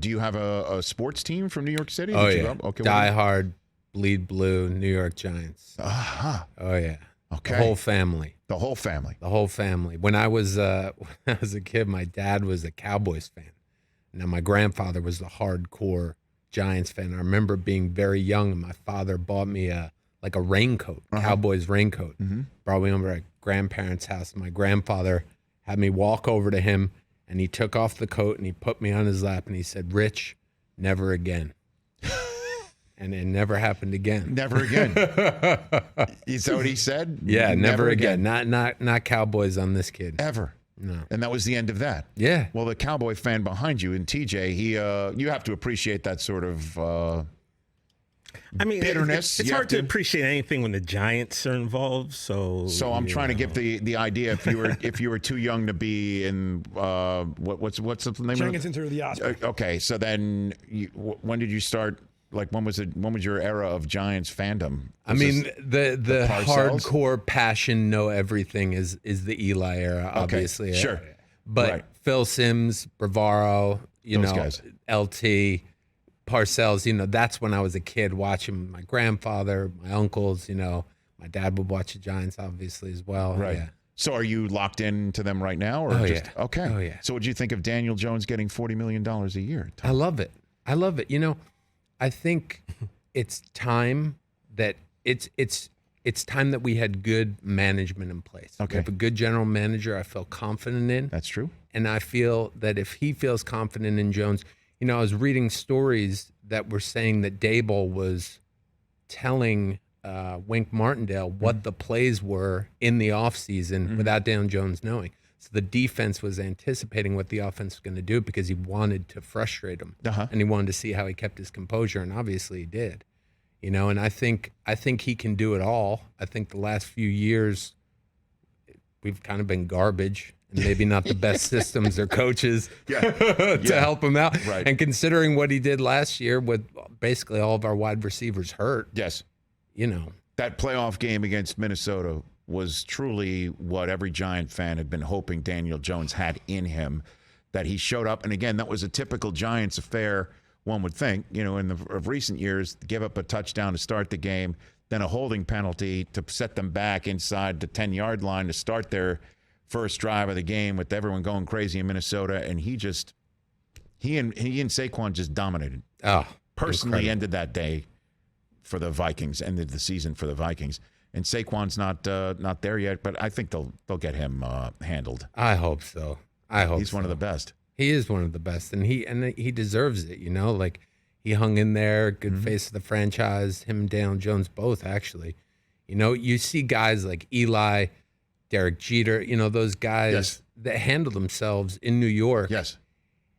Do you have a sports team from New York City? Oh, yeah. Okay, Die hard, bleed blue, New York Giants. Uh-huh. Oh, yeah. Okay. The whole family. The whole family. The whole family. When I was a kid, my dad was a Cowboys fan. Now, my grandfather was a hardcore Giants fan. I remember being very young, and my father bought me a raincoat, Cowboys raincoat. Mm-hmm. Brought me over at grandparents' house. My grandfather had me walk over to him, and he took off the coat, and he put me on his lap, and he said, "Rich, never again." And it never happened again. Never again. Is that what he said? Yeah, never again. Not Cowboys on this kid. Ever. No. And that was the end of that. Yeah. Well, the Cowboy fan behind you, and TJ, you have to appreciate that sort of bitterness. It's hard to appreciate anything when the Giants are involved. So I'm trying to give the idea if you were too young to be in what's the name Jenkins of it? into the Osprey. Okay, so then when did you start? Like when was your era of Giants fandom? I mean, the hardcore passion, know everything is the Eli era, obviously. Okay, sure. But right. Phil Simms, Bavaro, Those guys. LT, Parcells, that's when I was a kid watching my grandfather, my uncles, my dad would watch the Giants obviously as well. Right. Yeah. So are you locked into them right now? Or Yeah. Okay. Oh, yeah. So what do you think of Daniel Jones getting $40 million a year? I love it. I think it's time that it's time that we had good management in place. Okay. We have a good general manager I feel confident in. That's true. And I feel that if he feels confident in Jones, I was reading stories that were saying that Daboll was telling Wink Martindale what the plays were in the offseason without Daniel Jones knowing. So the defense was anticipating what the offense was going to do because he wanted to frustrate him. And he wanted to see how he kept his composure, and obviously he did. And I think he can do it all. I think the last few years we've kind of been garbage and maybe not the best systems or coaches to help him out. Right. And considering what he did last year with basically all of our wide receivers hurt. Yes. That playoff game against Minnesota was truly what every Giant fan had been hoping Daniel Jones had in him, that he showed up. And again, that was a typical Giants affair, one would think, of recent years, give up a touchdown to start the game, then a holding penalty to set them back inside the 10-yard line to start their first drive of the game with everyone going crazy in Minnesota. And he and Saquon just dominated. Personally ended that day for the Vikings, ended the season for the Vikings. And Saquon's not there yet, but I think they'll get him handled. I hope so. He's one of the best. He is one of the best, and he deserves it. Like he hung in there, good face of the franchise. Him and Daniel Jones both actually. You see guys like Eli, Derek Jeter. Those guys that handle themselves in New York. Yes.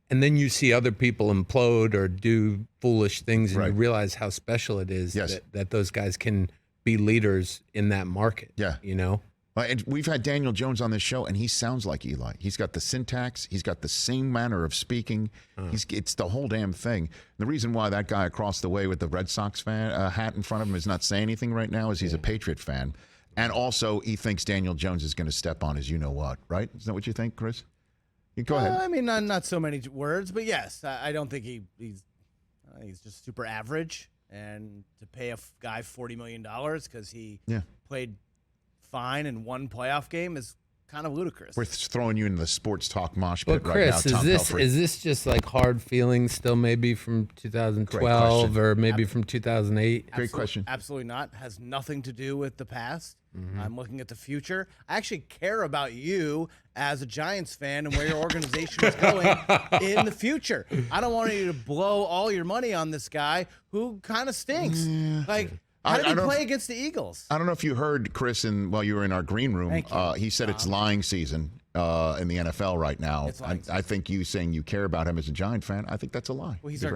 And then you see other people implode or do foolish things, and Right. you realize how special it is Yes. that those guys can be leaders in that market. Yeah. And we've had Daniel Jones on this show, and he sounds like Eli. He's got the syntax. He's got the same manner of speaking. It's the whole damn thing. The reason why that guy across the way with the Red Sox hat in front of him is not saying anything right now is he's a Patriot fan. And also, he thinks Daniel Jones is going to step on his you-know-what, right? Is that what you think, Chris? You go ahead. I mean, not so many words, but yes, I don't think he's just super average. And to pay a guy $40 million because he played fine in one playoff game is kind of ludicrous. We're throwing you in the sports talk mosh pit Chris, right now, Tom Pelphrey. is this just like hard feelings still maybe from 2012 or maybe from 2008? Great question. Absolutely not. Has nothing to do with the past. I'm looking at the future. I actually care about you as a Giants fan and where your organization is going in the future. I don't want you to blow all your money on this guy who kind of stinks. How did he play against the Eagles? I don't know if you heard Chris while you were in our green room. He said it's lying season in the NFL right now. I think you saying you care about him as a Giant fan, I think that's a lie. Well, he's our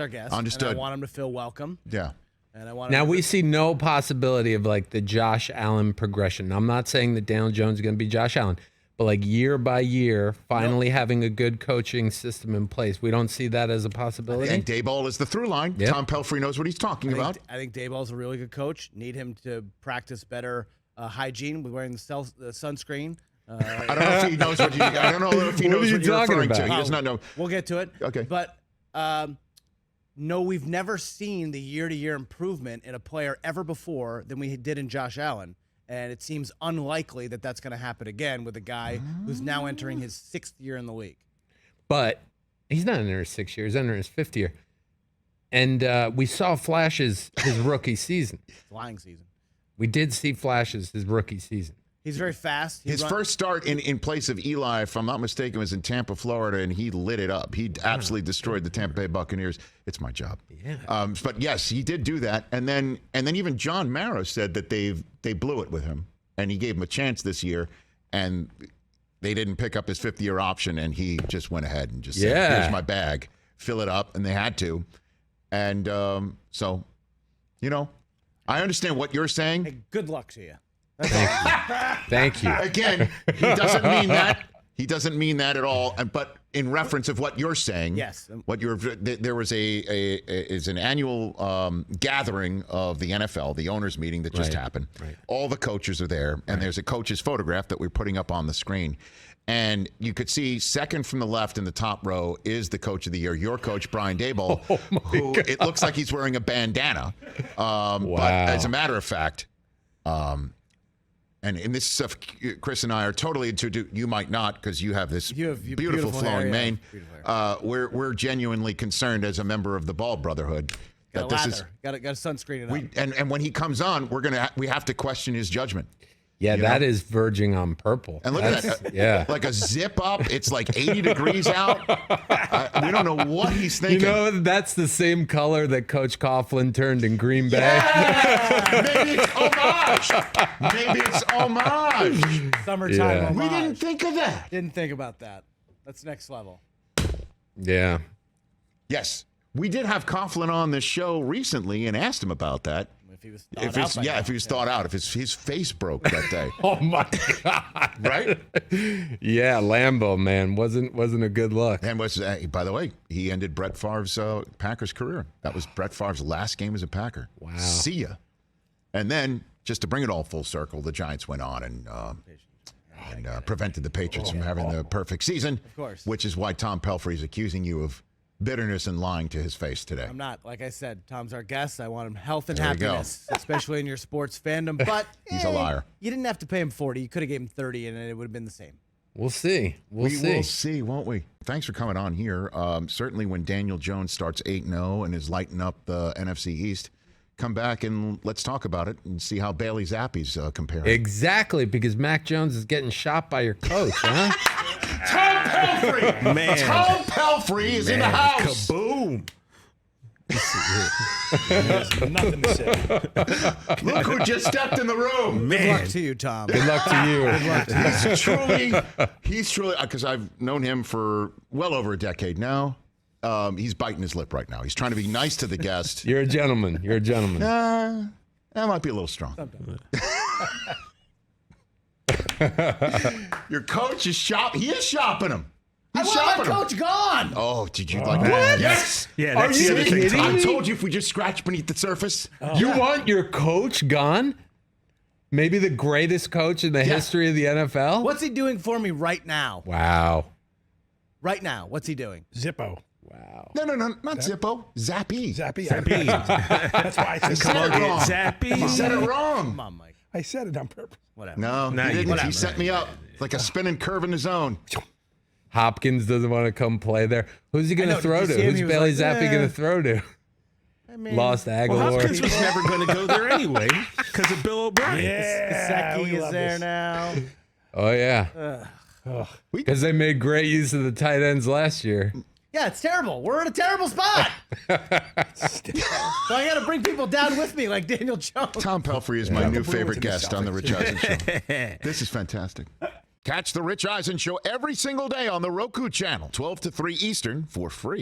guest. Understood. And I want him to feel welcome. Yeah. And we see no possibility of like the Josh Allen progression. I'm not saying that Daniel Jones is going to be Josh Allen, but like year by year, finally having a good coaching system in place. We don't see that as a possibility. And Daboll is the through line. Yep. Tom Pelphrey knows what he's talking about. I think Daboll's a really good coach. Need him to practice better hygiene with wearing the sunscreen. I don't know if he knows what I don't know if he knows what you're referring to. He does not know. We'll get to it. Okay. But No, we've never seen the year-to-year improvement in a player ever before than we did in Josh Allen. And it seems unlikely that that's going to happen again with a guy who's now entering his 6th year in the league. But he's not in his 6th year. He's entering his 5th year. And we saw flashes his rookie season. Flying season. We did see flashes his rookie season. He's very fast. His first start in place of Eli, if I'm not mistaken, was in Tampa, Florida, and he lit it up. He absolutely destroyed the Tampa Bay Buccaneers. It's my job. Yeah. But yes, he did do that. And then even John Mara said that they blew it with him, and he gave him a chance this year, and they didn't pick up his 5th-year option, and he just went ahead and just said, here's my bag, fill it up, and they had to. And so, I understand what you're saying. Hey, good luck to you. Thank you. Again, he doesn't mean that. He doesn't mean that at all. But in reference of what you're saying, yes, there was an annual gathering of the NFL, the owners' meeting that just happened. Right. All the coaches are there, and there's a coach's photograph that we're putting up on the screen. And you could see second from the left in the top row is the coach of the year, your coach, Brian Daboll, who it looks like he's wearing a bandana. But as a matter of fact, and in this stuff, Chris and I are totally into. You might not, because you have this beautiful flowing mane. We're genuinely concerned as a member of the Bald Brotherhood that this is got a sunscreen it up. And when he comes on, we have to question his judgment. Yeah, that is verging on purple. And look at that. Yeah. Like a zip up. It's like 80 degrees out. We don't know what he's thinking. That's the same color that Coach Coughlin turned in Green Bay. Yeah! Maybe it's homage. Summertime homage. We didn't think of that. Didn't think about that. That's next level. Yeah. Yes. We did have Coughlin on this show recently and asked him about that. If he was if he was thought out, if his face broke that day. Oh my God! Right? Yeah, Lambeau, man, wasn't a good look. And by the way, he ended Brett Favre's Packers career. That was Brett Favre's last game as a Packer. Wow. See ya. And then, just to bring it all full circle, the Giants went on and prevented the Patriots from having the perfect season. Of course. Which is why Tom Pelphrey is accusing you of bitterness and lying to his face today. I'm not. Like I said, Tom's our guest. I want him health and happiness, especially in your sports fandom. But he's a liar. You didn't have to pay him 40. You could have gave him 30, and it would have been the same. We'll see. We will see, won't we? Thanks for coming on here. Certainly when Daniel Jones starts 8-0 and is lighting up the NFC East, come back and let's talk about it and see how Bailey Zappi's comparing. Exactly, because Mac Jones is getting shot by your coach, huh? Tom Pelphrey! Man. Tom Pelphrey is in the house! Kaboom! Nothing to say. Look who just stepped in the room! Good luck to you, Tom. Good luck to you. He's truly, because I've known him for well over a decade now. He's biting his lip right now. He's trying to be nice to the guest. You're a gentleman. You're a gentleman. That might be a little strong. Your coach is shopping. He is shopping him. He's I shopping want my coach gone. Oh, did you like that? Yes. Yeah, Are that's you the other thing. kidding I me? told you if we just scratch beneath the surface. You want your coach gone? Maybe the greatest coach in the history of the NFL? What's he doing for me right now? Wow. Right now, what's he doing? Zippo. Wow. No, not Zippo. Zappy. Zappy. Zappy. That's why I said Come on, Get Zappy. Zappy. You said it wrong. Come on, Mike. I said it on purpose. Whatever. No, Nah, he you didn't. didn't. He set me up like a spinning curve in his own. Hopkins doesn't want to come play there. Who's he going I to know, throw did you to? see him? Who's He was Bailey like, Zappi going to throw to? I mean, Lost Aguilar. Hopkins was never going to go there anyway because of Bill O'Brien. Yeah, Gesicki we is love there this. now. Oh, yeah. Because they made great use of the tight ends last year. Yeah, it's terrible. We're in a terrible spot. So I got to bring people down with me like Daniel Jones. Tom Pelphrey is my new Bruins favorite and the guest on the Rich Eisen Show. Yeah. This is fantastic. Catch the Rich Eisen Show every single day on the Roku channel, 12 to 3 Eastern, for free.